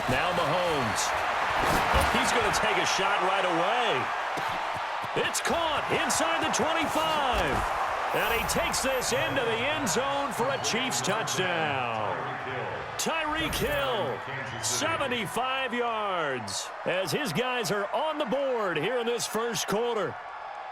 Now Mahomes. He's going to take a shot right away. It's caught inside the 25. And he takes this into the end zone for a Chiefs touchdown. Tyreek Hill, 75 yards, as his guys are on the board here in this first quarter.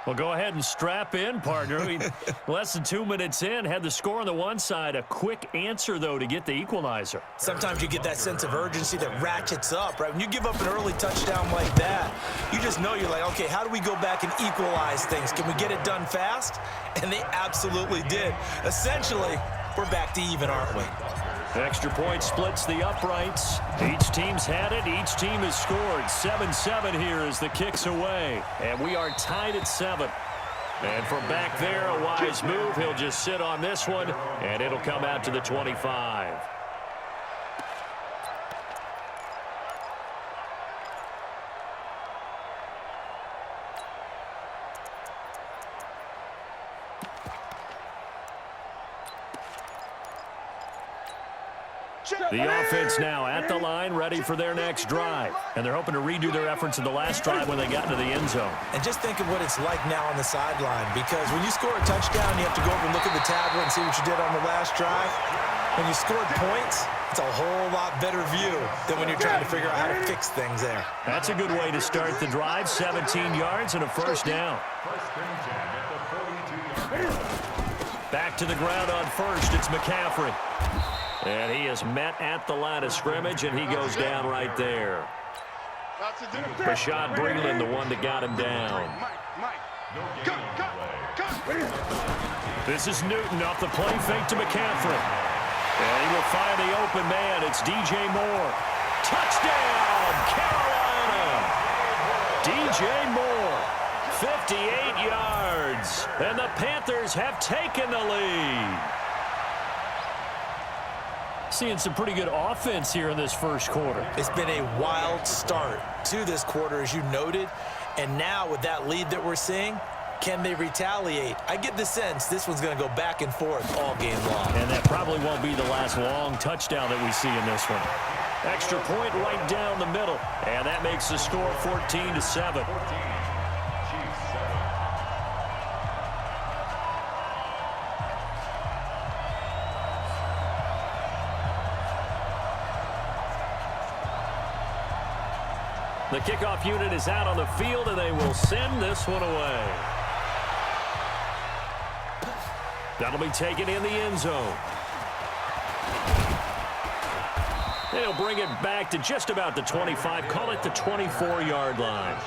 Well, go ahead and strap in, partner. Less than 2 minutes in, had the score on the one side. A quick answer, though, to get the equalizer. Sometimes you get that sense of urgency that ratchets up, right? When you give up an early touchdown like that, you just know you're like, okay, how do we go back and equalize things? Can we get it done fast? And they absolutely did. Essentially, we're back to even, aren't we? Extra point splits the uprights. Each team's had it. Each team has scored. 7-7 here as the kick's away. And we are tied at 7. And from back there, a wise move. He'll just sit on this one, and it'll come out to the 25. The offense now at the line, ready for their next drive. And they're hoping to redo their efforts in the last drive when they got into the end zone. And just think of what it's like now on the sideline, because when you score a touchdown, you have to go over and look at the tablet and see what you did on the last drive. When you scored points, it's a whole lot better view than when you're trying to figure out how to fix things there. That's a good way to start the drive. 17 yards and a first down. Back to the ground on first. It's McCaffrey. And he is met at the line of scrimmage, and he goes down right there. Rashad Breeland, the one that got him down. This is Newton off the play fake to McCaffrey. And he will find the open man. It's DJ Moore. Touchdown, Carolina! DJ Moore, 58 yards. And the Panthers have taken the lead. Seeing some pretty good offense here in this first quarter. It's been a wild start to this quarter, as you noted. And now with that lead that we're seeing, can they retaliate? I get the sense this one's going to go back and forth all game long. And that probably won't be the last long touchdown that we see in this one. Extra point right down the middle. And that makes the score 14-7. The kickoff unit is out on the field, and they will send this one away. That'll be taken in the end zone. They'll bring it back to just about the 25. Call it the 24-yard line.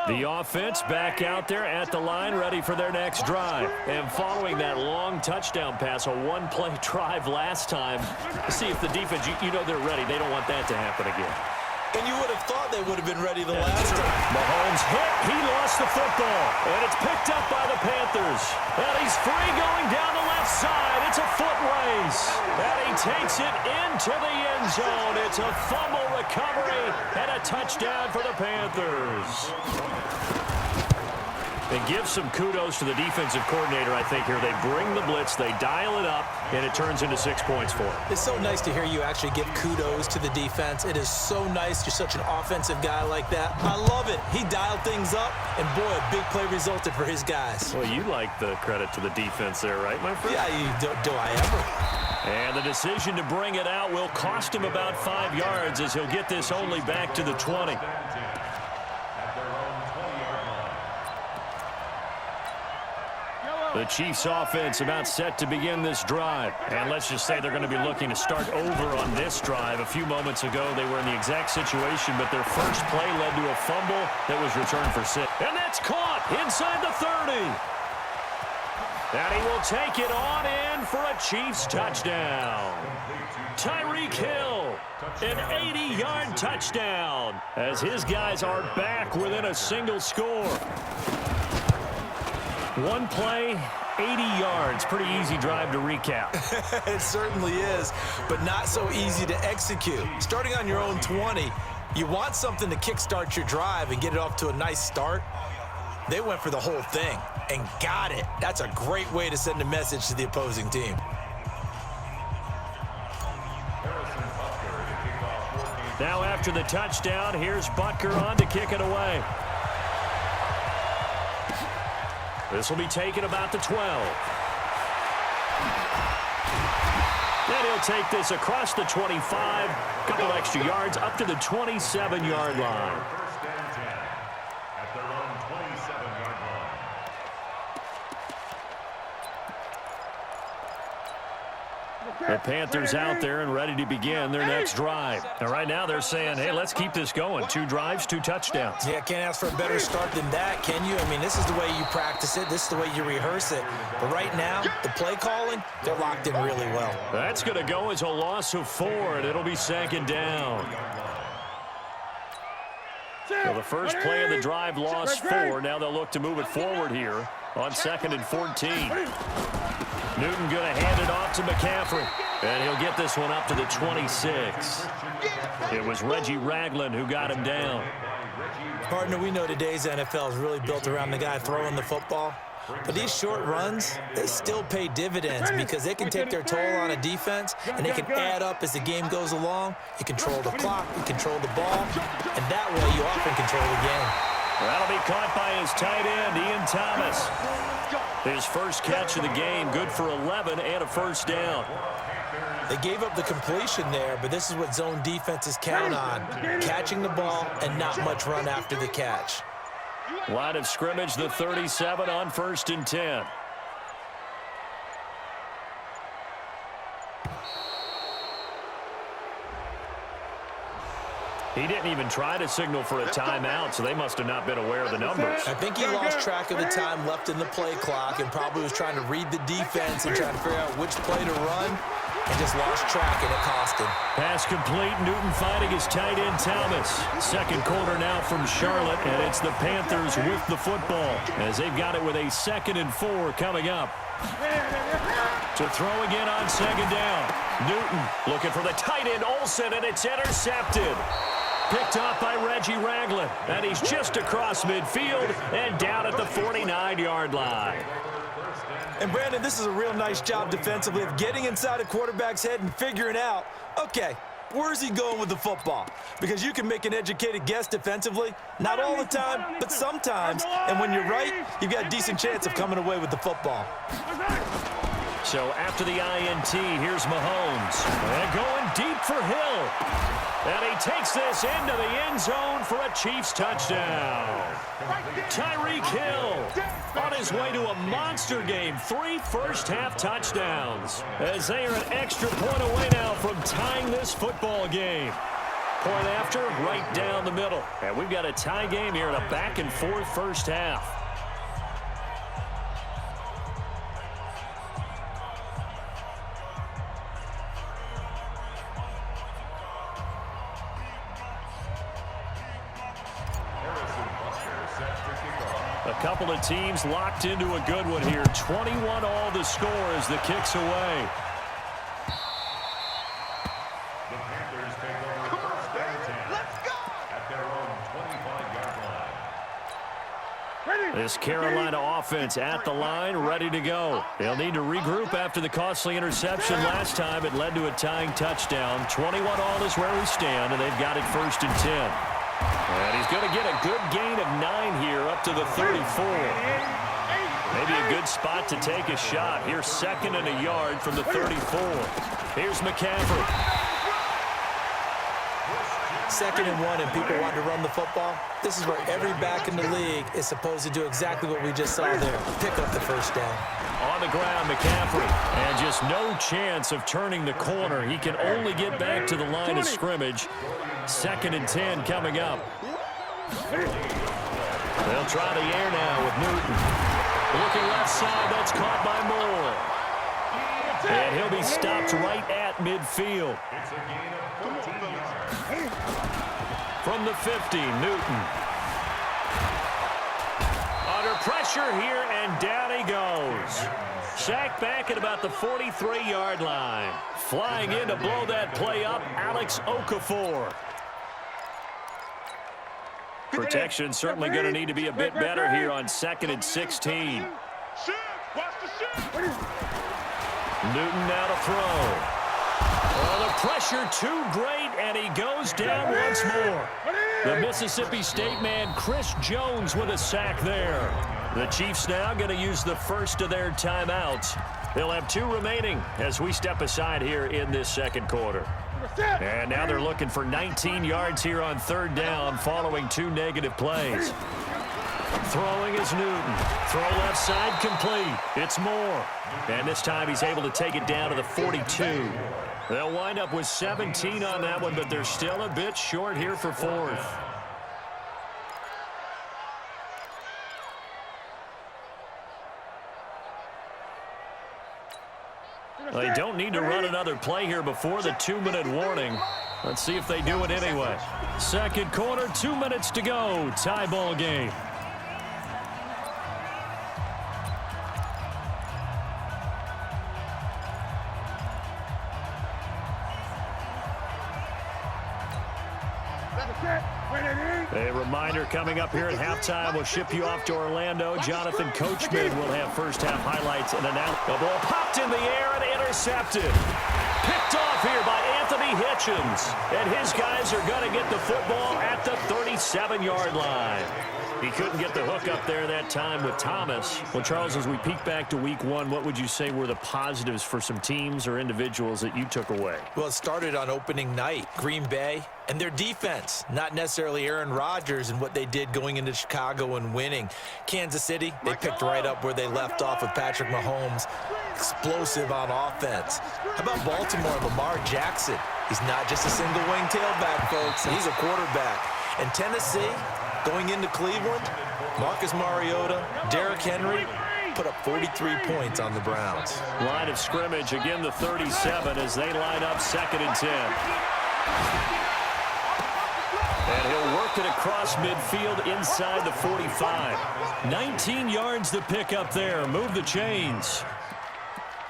The offense back out there at the line, ready for their next drive. And following that long touchdown pass, a one-play drive last time, see if the defense, you know they're ready. They don't want that to happen again. And you would have thought they would have been ready the last time. Mahomes hit. He lost the football. And it's picked up by the Panthers. And he's free going down the left side. It's a foot race. And he takes it into the end zone. It's a fumble recovery and a touchdown for the Panthers. And give some kudos to the defensive coordinator, I think, here. They bring the blitz, they dial it up, and it turns into 6 points for them. It's so nice to hear you actually give kudos to the defense. It is so nice. You're such an offensive guy like that. I love it. He dialed things up, and boy, a big play resulted for his guys. Well, you like the credit to the defense there, right, my friend? Yeah, do I ever? And the decision to bring it out will cost him about 5 yards as he'll get this only back to the 20. The Chiefs offense about set to begin this drive. And let's just say they're going to be looking to start over on this drive. A few moments ago, they were in the exact situation, but their first play led to a fumble that was returned for 6. And that's caught inside the 30. And he will take it on in for a Chiefs touchdown. Tyreek Hill, an 80-yard touchdown, as his guys are back within a single score. One play, 80 yards. Pretty easy drive to recap. It certainly is, but not so easy to execute. Starting on your own 20, you want something to kickstart your drive and get it off to a nice start. They went for the whole thing and got it. That's a great way to send a message to the opposing team. Now after the touchdown, here's Butker on to kick it away. This will be taken about the 12. Then he'll take this across the 25. Couple extra yards up to the 27-yard line. The Panthers out there and ready to begin their next drive. Now, right now they're saying, hey, let's keep this going. 2 drives, 2 touchdowns. Yeah, can't ask for a better start than that, can you? I mean, this is the way you practice it. This is the way you rehearse it. But right now, the play calling, they're locked in really well. That's going to go as a loss of 4, and it'll be 2nd down. So the first play of the drive lost 4. Now they'll look to move it forward here on 2nd and 14. Newton going to hand it off to McCaffrey. And he'll get this one up to the 26. It was Reggie Ragland who got him down. Partner, we know today's NFL is really built around the guy throwing the football. But these short runs, they still pay dividends because they can take their toll on a defense, and they can add up as the game goes along. You control the clock, you control the ball, and that way you often control the game. That'll be caught by his tight end, Ian Thomas. His first catch of the game, good for 11 and a first down. They gave up the completion there, but this is what zone defenses count on, catching the ball and not much run after the catch. Line of scrimmage, the 37 on 1st and 10. He didn't even try to signal for a timeout, so they must have not been aware of the numbers. I think he lost track of the time left in the play clock and probably was trying to read the defense and trying to figure out which play to run and just lost track, and it cost him. Pass complete. Newton finding his tight end, Thomas. Second quarter now from Charlotte, and it's the Panthers with the football as they've got it with a 2nd and 4 coming up. To throw again on 2nd down. Newton looking for the tight end, Olsen, and it's intercepted. Picked off by Reggie Ragland, and he's just across midfield and down at the 49-yard line. And, Brandon, this is a real nice job defensively of getting inside a quarterback's head and figuring out, okay, where's he going with the football? Because you can make an educated guess defensively, not all the time, but sometimes. And when you're right, you've got a decent chance of coming away with the football. So after the INT, here's Mahomes. And going deep for Hill. And he takes this into the end zone for a Chiefs touchdown. Tyreek Hill on his way to a monster game. 3 first-half touchdowns. As they are an extra point away now from tying this football game. Point after, right down the middle. And we've got a tie game here in a back-and-forth first half. A couple of teams locked into a good one here. 21 all the score as the kick's away. The Panthers take over first down and 10 at their own 25-yard line. This Carolina offense at the line, ready to go. They'll need to regroup after the costly interception last time. It led to a tying touchdown. 21 all is where we stand, and they've got it 1st and 10. And he's going to get a good gain of 9 here up to the 34. Maybe a good spot to take a shot. Here's 2nd and a yard from the 34. Here's McCaffrey. 2nd and 1 and people want to run the football. This is where every back in the league is supposed to do exactly what we just saw there. Pick up the first down. On the ground, McCaffrey. And just no chance of turning the corner. He can only get back to the line of scrimmage. 2nd and 10 coming up. They'll try the air now with Newton. Looking left side, that's caught by Moore. And he'll be stopped right at midfield. It's a gain of 14 yards. From the 50, Newton. Under pressure here, and down he goes. Sacked back at about the 43-yard line. Flying in to blow that play up, Alex Okafor. Protection certainly going to need to be a bit better here on 2nd and 16. Newton now to throw. Oh, the pressure too great, and he goes down once more. The Mississippi State man, Chris Jones, with a sack there. The Chiefs now going to use the first of their timeouts. They'll have 2 remaining as we step aside here in this second quarter. And now they're looking for 19 yards here on 3rd down following 2 negative plays. Throwing is Newton. Throw left side complete. It's Moore. And this time he's able to take it down to the 42. They'll wind up with 17 on that one, but they're still a bit short here for 4th. They don't need to run another play here before the 2-minute warning. Let's see if they do it anyway. Second quarter, 2 minutes to go. Tie ball game. A reminder coming up here at halftime. We'll ship you off to Orlando. Jonathan Coachman will have first-half highlights and announce. The ball popped in the air and intercepted. Picked off here by Anthony Hitchens. And his guys are going to get the football at the 37-yard line. He couldn't get the hook up there that time with Thomas. Well, Charles, as we peek back to week 1, what would you say were the positives for some teams or individuals that you took away? Well, it started on opening night. Green Bay and their defense, not necessarily Aaron Rodgers and what they did going into Chicago and winning. Kansas City, they picked right up where they left off with Patrick Mahomes. Explosive on offense. How about Baltimore, Lamar Jackson? He's not just a single-wing tailback, folks. He's a quarterback. And Tennessee, going into Cleveland, Marcus Mariota, Derrick Henry put up 43 points on the Browns. Line of scrimmage, again the 37 as they line up 2nd and 10. And he'll work it across midfield inside the 45. 19 yards to pick up there. Move the chains.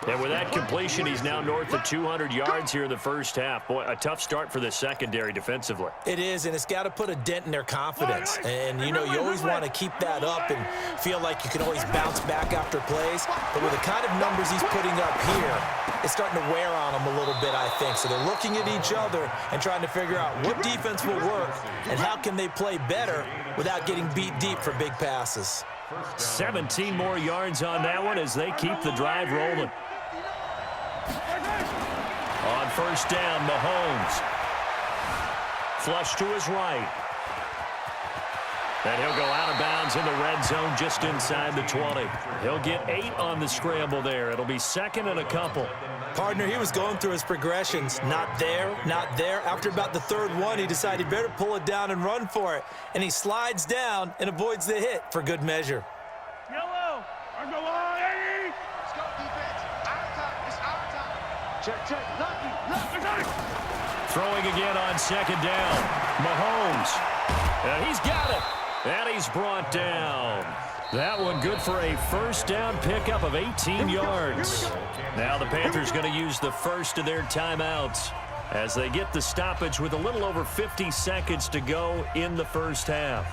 And with that completion, he's now north of 200 yards here in the first half. Boy, a tough start for the secondary defensively. It is, and it's got to put a dent in their confidence. And, you know, you always want to keep that up and feel like you can always bounce back after plays. But with the kind of numbers he's putting up here, it's starting to wear on them a little bit, I think. So they're looking at each other and trying to figure out what defense will work and how can they play better without getting beat deep for big passes. 17 more yards on that one as they keep the drive rolling. On first down, Mahomes. Flush to his right. And he'll go out of bounds in the red zone just inside the 20. He'll get 8 on the scramble there. It'll be 2nd and a couple. Partner, he was going through his progressions. Not there, not there. After about the 3rd one, he decided he better pull it down and run for it. And he slides down and avoids the hit for good measure. Yellow, on the line. Let's go, defense. Our time. It's our time. Check. Lucky. Throwing again on 2nd down. Mahomes. And he's got it. And he's brought down. That one good for a first down pickup of 18 yards. Now the Panthers going to use the first of their timeouts as they get the stoppage with a little over 50 seconds to go in the first half.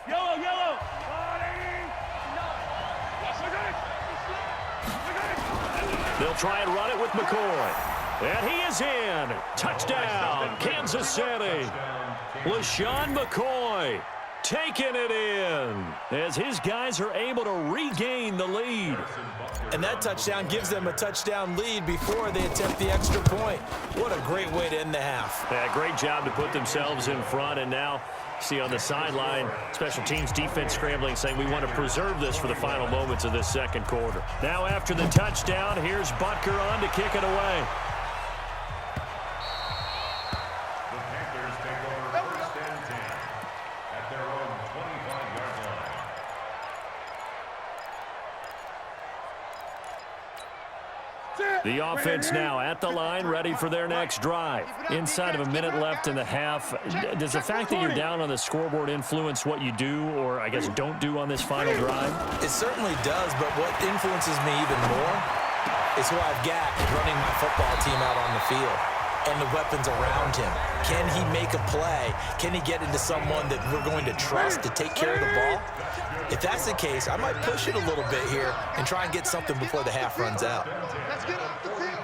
Yellow. They'll try and run it with McCoy. And he is in. Touchdown, Kansas City. LaShawn McCoy taking it in as his guys are able to regain the lead. And that touchdown gives them a touchdown lead before they attempt the extra point. What a great way to end the half. Yeah, great job to put themselves in front. And now, see on the sideline, special teams defense scrambling, saying we want to preserve this for the final moments of this second quarter. Now after the touchdown, here's Butker on to kick it away. The offense now at the line, ready for their next drive. Inside of a minute left in the half, does the fact that you're down on the scoreboard influence what you do or, I guess, don't do on this final drive? It certainly does, but what influences me even more is who I've got running my football team out on the field and the weapons around him. Can he make a play? Can he get into someone that we're going to trust to take care of the ball? If that's the case, I might push it a little bit here and try and get something before the half runs out. Let's get off the field.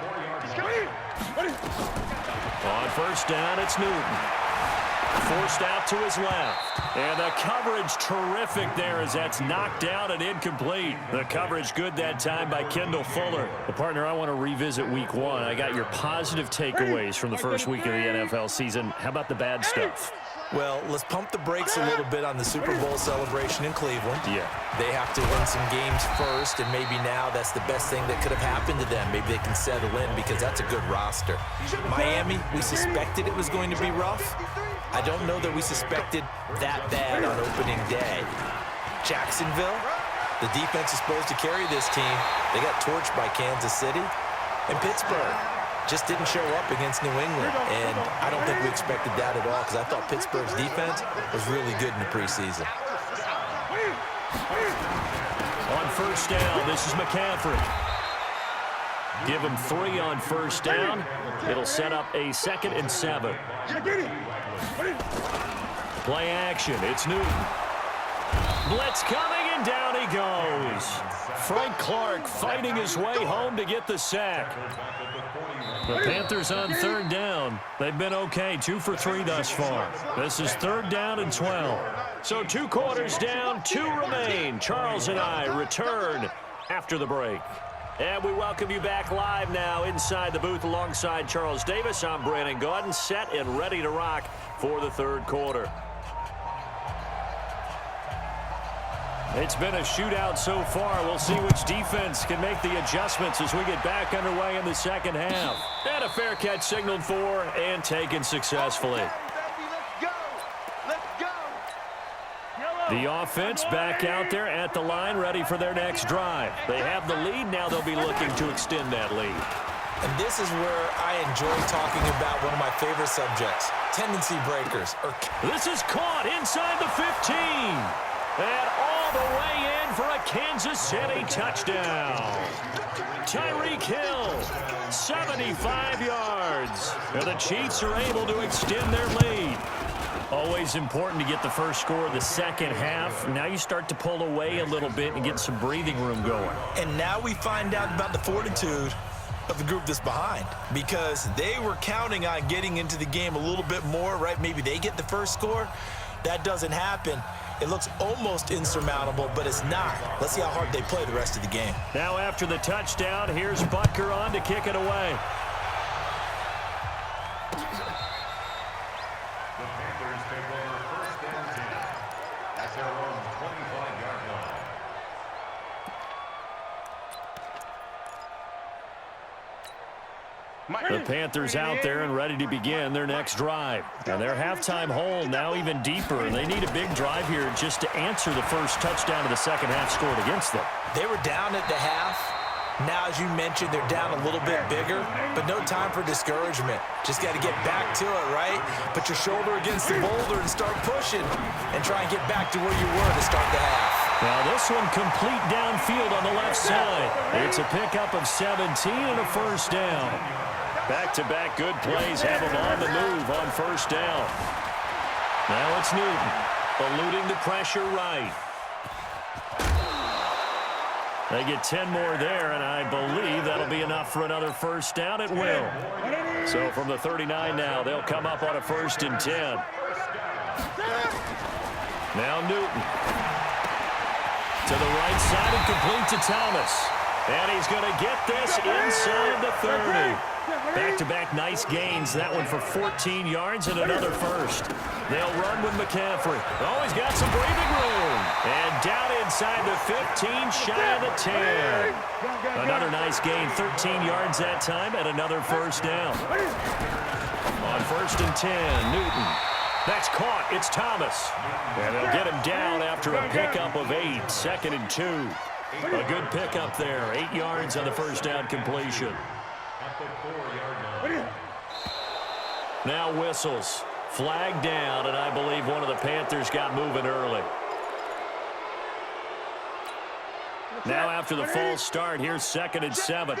On first down, it's Newton. Forced out to his left. And the coverage terrific there as that's knocked down and incomplete. The coverage good that time by Kendall Fuller. The partner, I want to revisit week 1. I got your positive takeaways from the first week of the NFL season. How about the bad stuff? Well, let's pump the brakes a little bit on the Super Bowl celebration in Cleveland. Yeah. They have to win some games first, and maybe now that's the best thing that could have happened to them. Maybe they can settle in because that's a good roster. Miami, we suspected it was going to be rough. I don't know that we suspected that bad on opening day. Jacksonville, the defense is supposed to carry this team. They got torched by Kansas City. And Pittsburgh just didn't show up against New England. And I don't think we expected that at all because I thought Pittsburgh's defense was really good in the preseason. On first down, this is McCaffrey. Give him 3 on first down. It'll set up a 2nd and 7. Play action. It's Newton. Blitz coming, and down he goes. Frank Clark fighting his way home to get the sack. The Panthers on 3rd down. They've been okay, 2 for 3 thus far. This is 3rd down and 12. So 2 quarters down, 2 remain. Charles and I return after the break. And we welcome you back live now inside the booth alongside Charles Davis. I'm Brandon Gaudin, set and ready to rock for the 3rd quarter. It's been a shootout so far. We'll see which defense can make the adjustments as we get back underway in the 2nd half. And a fair catch signaled for and taken successfully. The offense back out there at the line, ready for their next drive. They have the lead. Now they'll be looking to extend that lead. And this is where I enjoy talking about one of my favorite subjects, tendency breakers. This is caught inside the 15. And all the way in for a Kansas City touchdown. Tyreek Hill, 75 yards. And the Chiefs are able to extend their lead. Always important to get the first score of the 2nd half. Now you start to pull away a little bit and get some breathing room going. And now we find out about the fortitude of the group that's behind because they were counting on getting into the game a little bit more, right? Maybe they get the first score. That doesn't happen. It looks almost insurmountable, but it's not. Let's see how hard they play the rest of the game. Now after the touchdown, here's Butker on to kick it away. The Panthers out there and ready to begin their next drive. And their halftime hole now even deeper, and they need a big drive here just to answer the first touchdown of the 2nd half scored against them. They were down at the half. Now, as you mentioned, they're down a little bit bigger, but no time for discouragement. Just got to get back to it, right? Put your shoulder against the boulder and start pushing and try and get back to where you were to start the half. Now this one complete downfield on the left side. It's a pickup of 17 and a first down. Back-to-back good plays have them on the move on first down. Now it's Newton, eluding the pressure right. They get 10 more there, and I believe that'll be enough for another first down. It will. So from the 39 now, they'll come up on a 1st and 10. Now Newton. To the right side and complete to Thomas. And he's going to get this inside the 30. Back-to-back nice gains. That one for 14 yards and another first. They'll run with McCaffrey. Oh, he's got some breathing room. And down inside the 15, shy of the 10. Another nice gain, 13 yards that time, and another first down. On 1st and 10, Newton. That's caught. It's Thomas. And they'll get him down after a pickup of 8. 2nd and 2. A good pickup there. 8 yards on the first down completion. Now whistles. Flag down, and I believe one of the Panthers got moving early. Now after the false start, here's 2nd and 7.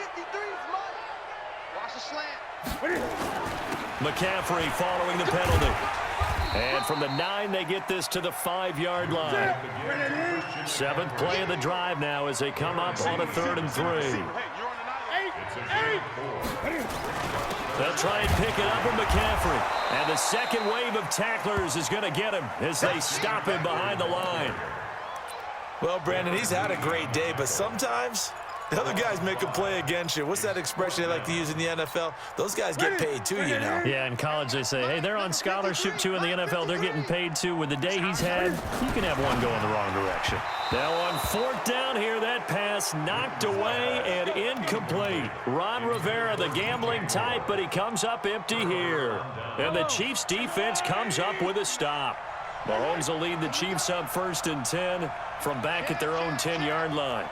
McCaffrey following the penalty. And from the 9, they get this to the 5-yard line. 7th play of the drive now as they come up on a 3rd and 3. They'll try and pick it up with McCaffrey. And the second wave of tacklers is going to get him as they stop him behind the line. Well, Brandon, he's had a great day, but sometimes the other guys make a play against you. What's that expression they like to use in the NFL? Those guys get paid too, you know. Yeah, in college they say, hey, they're on scholarship too. In the NFL, they're getting paid too. With the day he's had, you can have one go in the wrong direction. Now on 4th down here, that pass knocked away and incomplete. Ron Rivera, the gambling type, but he comes up empty here. And the Chiefs defense comes up with a stop. Mahomes will lead the Chiefs up 1st and 10 from back at their own 10-yard line.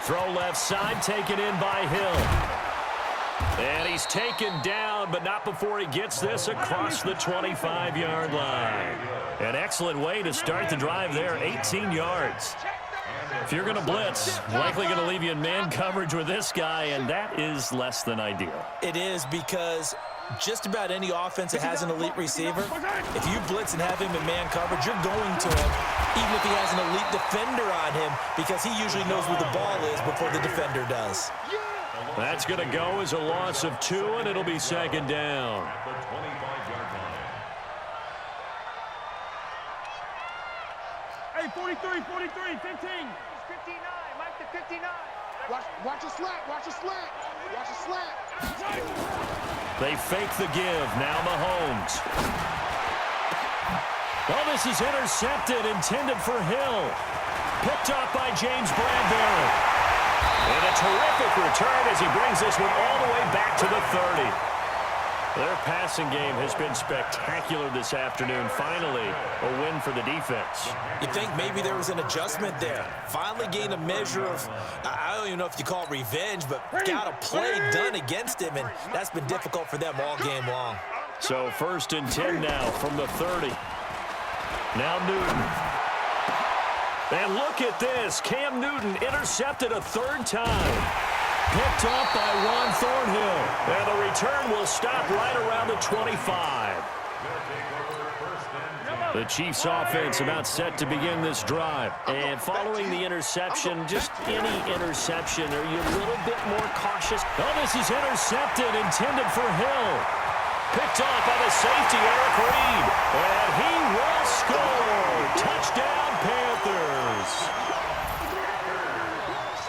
Throw left side, taken in by Hill. And he's taken down, but not before he gets this across the 25-yard line. An excellent way to start the drive there, 18 yards. If you're going to blitz, likely going to leave you in man coverage with this guy, and that is less than ideal. It is, because just about any offense that has an elite receiver, if you blitz and have him in man coverage, you're going to him, even if he has an elite defender on him, because he usually knows where the ball is before the defender does. That's going to go as a loss of 2, and it'll be 2nd down. Hey, 43, 15. 59, Mike to 59. Watch a slant, watch a slant, watch a slant. They fake the give. Now Mahomes. Oh, this is intercepted, intended for Hill. Picked off by James Bradbury. And a terrific return as he brings this one all the way back to the 30. Their passing game has been spectacular this afternoon. Finally, a win for the defense. You think maybe there was an adjustment there. Finally gained a measure of, I don't even know if you call it revenge, but got a play done against him, and that's been difficult for them all game long. So 1st and 10 now from the 30. Now Newton. And look at this. Cam Newton intercepted a 3rd time. Picked off by Juan Thornhill. And the return will stop right around the 25. The Chiefs offense about set to begin this drive. And following the interception, just any interception, are you a little bit more cautious? Oh, this is intercepted, intended for Hill. Picked off by the safety, Eric Reed. And he will score. Touchdown, Panthers.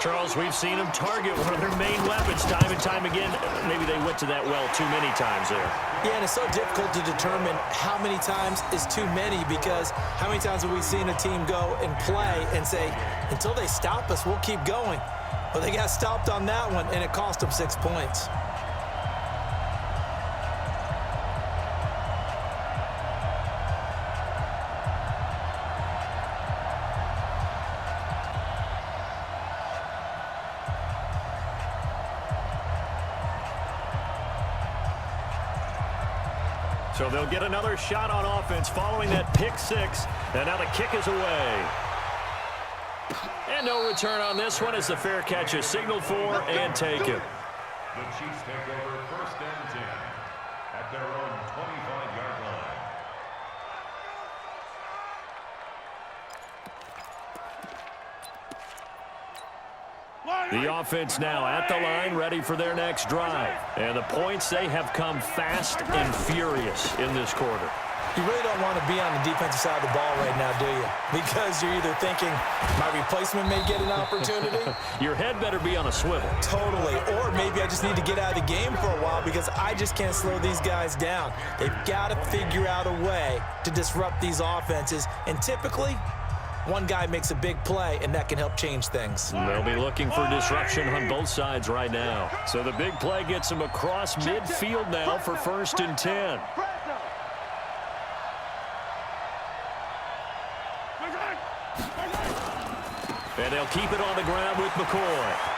Charles, we've seen them target one of their main weapons time and time again. Maybe they went to that well too many times there. Yeah, and it's so difficult to determine how many times is too many, because how many times have we seen a team go and play and say, until they stop us, we'll keep going. Well, they got stopped on that one, and it cost them 6 points. So they'll get another shot on offense following that pick 6. And now the kick is away. And no return on this one as the fair catch is signaled for and taken. The Chiefs take over 1st and 10 at their own 25-yard line. The offense now at the line, ready for their next drive. And the points, they have come fast and furious in this quarter. You really don't want to be on the defensive side of the ball right now, do you? Because you're either thinking, my replacement may get an opportunity. Your head better be on a swivel. Totally. Or maybe I just need to get out of the game for a while because I just can't slow these guys down. They've got to figure out a way to disrupt these offenses. And typically, one guy makes a big play, and that can help change things. They'll be looking for disruption on both sides right now. So the big play gets them across midfield now for 1st and 10. And they'll keep it on the ground with McCoy.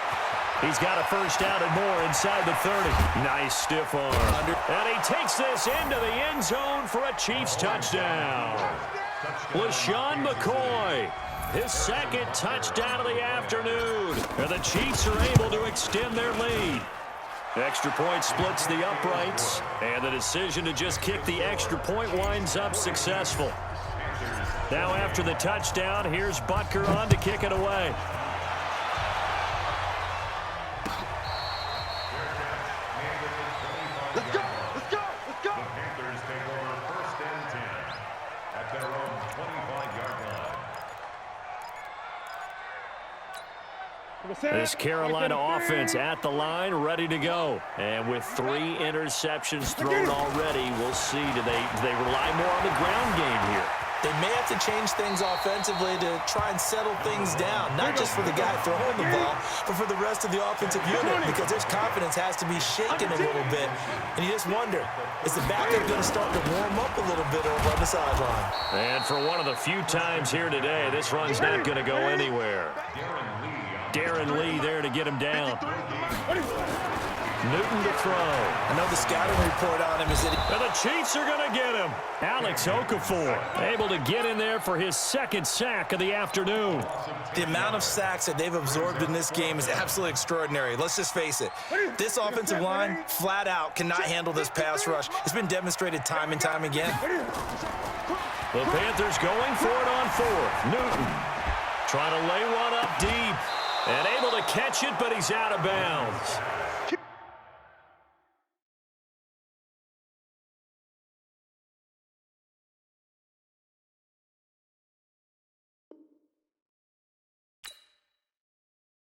He's got a first down and more inside the 30. Nice stiff arm. And he takes this into the end zone for a Chiefs touchdown. LaShawn McCoy, his second touchdown of the afternoon. And the Chiefs are able to extend their lead. Extra point splits the uprights, and the decision to just kick the extra point winds up successful. Now after the touchdown, here's Butker on to kick it away. Let's go! Let's go! Let's go! The Panthers take over first and 10 at their own 25-yard line. This Carolina offense at the line, ready to go. And with 3 interceptions thrown already, we'll see. Do they rely more on the ground game here? They may have to change things offensively to try and settle things down, not just for the guy throwing the ball, but for the rest of the offensive unit, because their confidence has to be shaken a little bit. And you just wonder, is the backup going to start to warm up a little bit over on the sideline? And for one of the few times here today, this run's not going to go anywhere. Darren Lee there to get him down. Newton to throw. I know the scouting report on him is that And the Chiefs are going to get him. Alex Okafor able to get in there for his second sack of the afternoon. the amount of sacks that they've absorbed in this game is absolutely extraordinary. Let's just face it. This offensive line, flat out, cannot handle this pass rush. It's been demonstrated time and time again. The Panthers going for it on fourth. Newton trying to lay one up deep and able to catch it, but he's out of bounds.